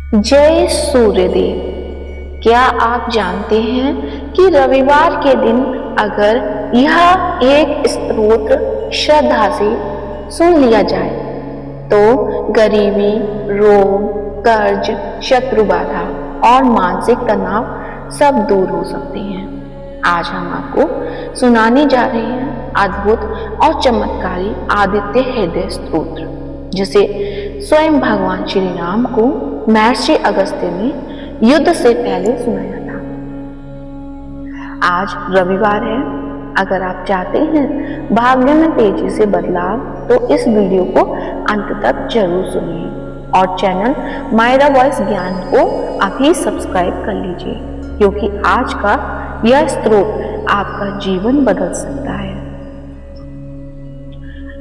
जय सूर्यदेव। क्या आप जानते हैं कि रविवार के दिन अगर यह एक स्तोत्र श्रद्धा से सुन लिया जाए तो गरीबी, रोग, कर्ज, शत्रु बाधा और मानसिक तनाव सब दूर हो सकते हैं। आज हम आपको सुनाने जा रहे हैं अद्भुत और चमत्कारी आदित्य हृदय स्तोत्र, जिसे स्वयं भगवान श्री राम को महर्षि अगस्त्य ने युद्ध से पहले सुनाया था। आज रविवार है। अगर आप चाहते हैं भाग्य में तेजी से बदलाव तो इस वीडियो को अंत तक जरूर सुनिए और चैनल मायरा वॉइस ज्ञान को अभी सब्सक्राइब कर लीजिए, क्योंकि आज का यह स्तोत्र आपका जीवन बदल सकता है।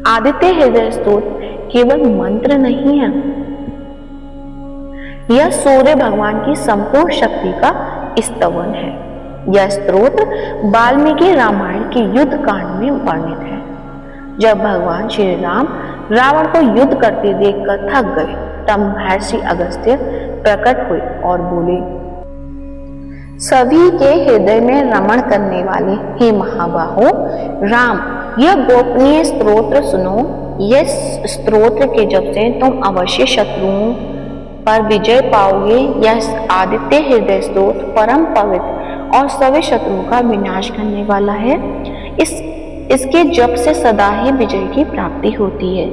आदित्य हृदय स्तोत्र केवल मंत्र नहीं है, यह सूर्य भगवान की संपूर्ण शक्ति का स्तवन है। यह स्तोत्र वाल्मीकि रामायण के युद्ध कांड में वर्णित है। जब भगवान श्री राम रावण को युद्ध करते देखकर थक गए, तब महर्षि अगस्त्य प्रकट हुए और बोले, सभी के हृदय में रमण करने वाले हे महाबाहो राम, यह गोपनीय स्तोत्र सुनो। यह स्तोत्र के जप से तुम अवश्य शत्रुओं पर विजय पाओगे। यह आदित्य हृदय स्तोत्र परम पवित्र और सभी शत्रुओं का विनाश करने वाला है। इसके जप से सदा ही विजय की प्राप्ति होती है।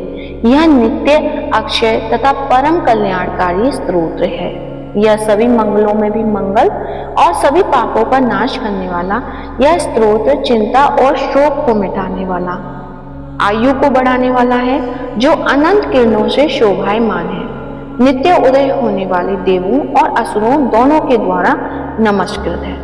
यह नित्य, अक्षय तथा परम कल्याणकारी स्तोत्र है। यह सभी मंगलों में भी मंगल और सभी पापों का नाश करने वाला यह स्तोत्र चिंता और शोक को मिटाने वाला, आयु को बढ़ाने वाला है, जो अनंत किरणों से शोभायमान है। नित्य उदय होने वाले देवों और असुरों दोनों के द्वारा नमस्कृत है।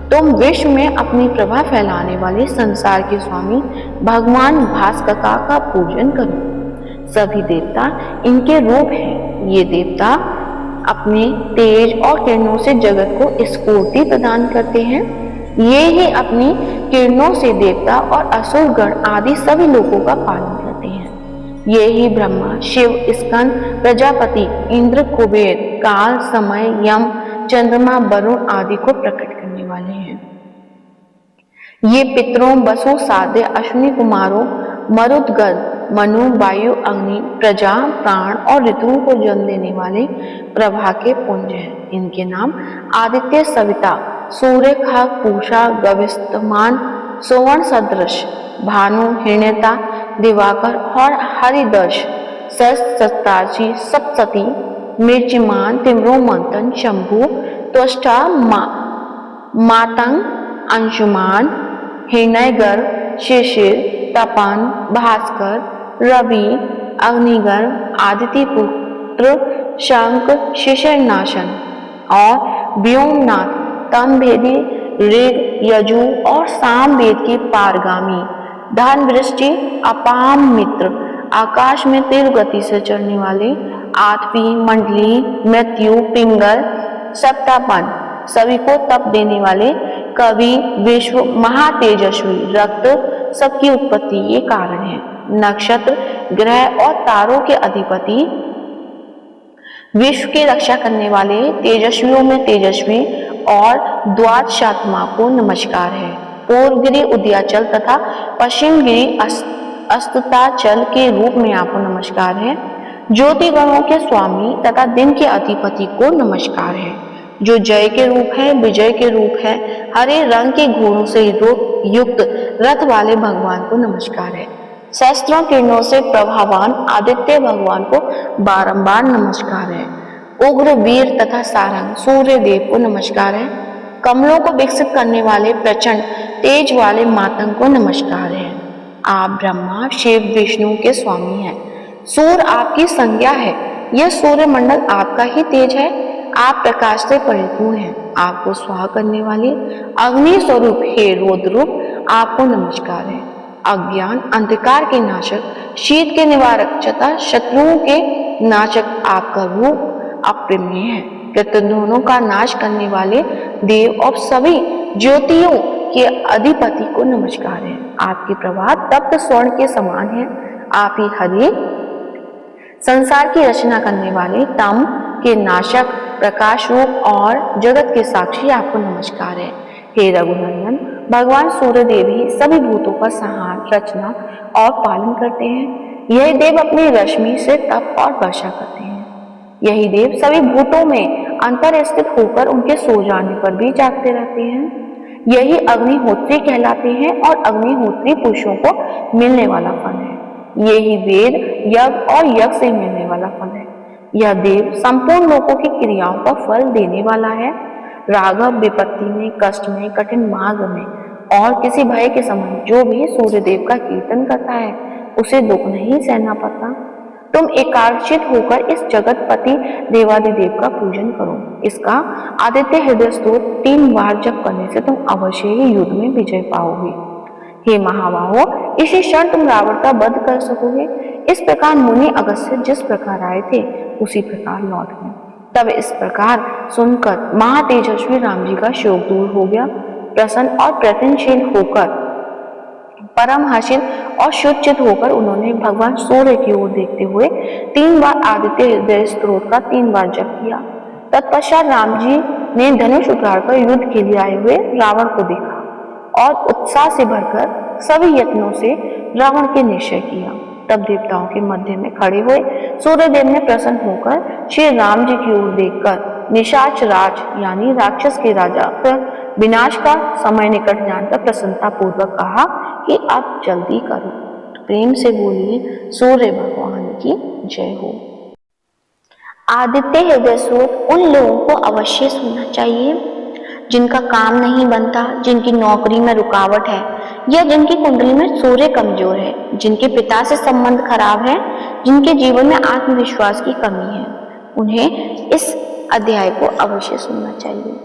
तुम विश्व में अपनी प्रभा फैलाने वाले संसार के स्वामी भगवान भास्कर का पूजन करो। सभी देवता इनके रूप हैं। ये देवता अपने तेज और किरणों से जगत को स्फूर्ति प्रदान करते हैं। ये ही अपनी किरणों से देवता और असुर गण आदि सभी लोगों का पालन करते हैं। ये ही ब्रह्मा, शिव, स्कंद, प्रजापति, इंद्र, कुबेर, काल, समय, यम, चंद्रमा, वरुण आदि को प्रकट करने वाले हैं। ये पितरों, वसु, साध्य, अश्विनी कुमारों, मरुदगण, मनु, वायु, अग्नि, प्रजा, प्राण और ऋतुओं को जन्म देने वाले प्रभा के पुंज हैं। इनके नाम आदित्य, सविता, सूर्य, खग, पूषा, गविष्यमान, सुवर्ण सदृश, भानु, हिरण्यता, दिवाकर और हरिदर्श, सप्ताची, सप्तती, मिर्चिमान, तिम्रो, मंथन, शंभु, त्वष्टा, मातंग, अंशुमान, हिरण्यगर, शिशिर, तपन, भास्कर, रवि, अग्निगण, आदित्य पुत्र, शंख, शिशिरनाशन और व्योमनाथ, तमभेदी, ऋग, यजु और सामवेद के पारगामी, धन, वृष्टि, अपाम मित्र, आकाश में तीव्र गति से चलने वाले, आठवीं मंडली, मृत्यु, पिंगल, सप्तापन, सभी को तप देने वाले, कवि, विश्व, महातेजस्वी, रक्त, सबकी उत्पत्ति ये कारण है। नक्षत्र, ग्रह और तारों के अधिपति, विश्व की रक्षा करने वाले, तेजस्वियों में तेजस्वी और द्वादशात्मा को नमस्कार है। पूर्व गिरि उदयाचल तथा पश्चिम गिरि अस्ताचल के रूप में आपको नमस्कार है। ज्योति गणों के स्वामी तथा दिन के अधिपति को नमस्कार है। जो जय के रूप है, विजय के रूप है, हरे रंग के घोड़ों से युक्त रथ वाले भगवान को नमस्कार है। सहस्त्रों किरणों से प्रभावान आदित्य भगवान को बारंबार नमस्कार है। उग्र, वीर तथा सारंग सूर्य देव को नमस्कार है। कमलों को विकसित करने वाले प्रचंड तेज वाले मातंग को नमस्कार है। आप ब्रह्मा, शिव, विष्णु के स्वामी हैं। सूर्य आपकी संज्ञा है। यह सूर्य मंडल आपका ही तेज है। आप प्रकाश से परिपूर्ण हैं। आपको स्वाहा करने वाले अग्नि स्वरूप हे रौद्र रूप आपको नमस्कार है। अज्ञान, अंधकार के नाशक, शीत के निवारक तथा शत्रुओं के नाशक आपका रूप अप्रिमेय है। दोनों का नाश करने वाले देव और सभी ज्योतियों के अधिपति को नमस्कार है। आपकी प्रभा तप्त स्वर्ण के समान है। आप ही हरि संसार की रचना करने वाले, तम के नाशक, प्रकाश रूप और जगत के साक्षी आपको नमस्कार है। हे रघुनंदन, भगवान सूर्यदेव ही सभी भूतों का संहार, रचना और पालन करते हैं। यही देव अपनी रश्मि से तप और वर्षा करते हैं। यही देव सभी भूतों में अंतर स्थित होकर उनके सो जाने पर भी जागते रहते हैं। यही अग्निहोत्री कहलाते हैं और अग्निहोत्री पुरुषों को मिलने वाला फल है। यही वेद, यज्ञ और यज्ञ से मिलने वाला फल है। यह देव संपूर्ण लोगों की क्रियाओं का फल देने वाला है। राघव विपत्ति में, कष्ट में, कठिन मार्ग में और किसी भय के समय जो भी सूर्यदेव का कीर्तन करता है उसे दुख नहीं सहना पड़ता। तुम एकाग्रचित होकर इस जगतपति देवादिदेव का पूजन करो। इसका आदित्य हृदय स्तोत्र 3 बार जप करने से तुम अवश्य ही युद्ध में विजय पाओगे। हे महाबाहो, इसी क्षण तुम रावण का वध कर सकोगे। इस प्रकार मुनि अगस्त्य जिस प्रकार आए थे उसी प्रकार लौट गए। तब इस प्रकार सुनकर महातेजस्वी राम जी का शोक दूर हो गया। प्रसन्न और प्रयत्नशील होकर, परम हर्षित और शुचित होकर उन्होंने भगवान सूर्य की ओर देखते हुए 3 बार आदित्य हृदय स्तोत्र का 3 बार जप किया। तत्पश्चात राम जी ने धनुष उठाकर युद्ध के लिए आए हुए रावण को देखा और उत्साह से भरकर सभी यत्नों से रावण के निश्चय किया। तब देवताओं के मध्य में खड़े हुए सूर्यदेव ने प्रसन्न होकर श्री राम जी की ओर देखकर निशाच राज यानी राक्षस के राजा पर विनाश का समय निकट जानकर प्रसन्नता पूर्वक कहा कि अब जल्दी करो। प्रेम से बोलिए सूर्य भगवान की जय हो। आदित्य हृदय स्तोत्र उन लोगों को अवश्य सुनना चाहिए जिनका काम नहीं बनता, जिनकी नौकरी में रुकावट है या जिनकी कुंडली में सूर्य कमजोर है, जिनके पिता से संबंध खराब है, जिनके जीवन में आत्मविश्वास की कमी है। उन्हें इस अध्याय को अवश्य सुनना चाहिए।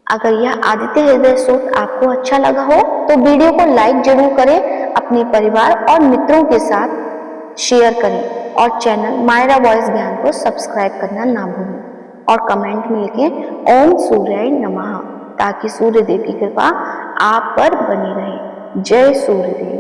अगर यह आदित्य हृदय स्तोत्र आपको अच्छा लगा हो तो वीडियो को लाइक जरूर करें, अपने परिवार और मित्रों के साथ शेयर करें और चैनल मायरा वॉइस ज्ञान को सब्सक्राइब करना ना भूलें और कमेंट में लिखें ओम सूर्याय नमः, ताकि सूर्यदेव की कृपा आप पर बनी रहे। जय सूर्यदेव।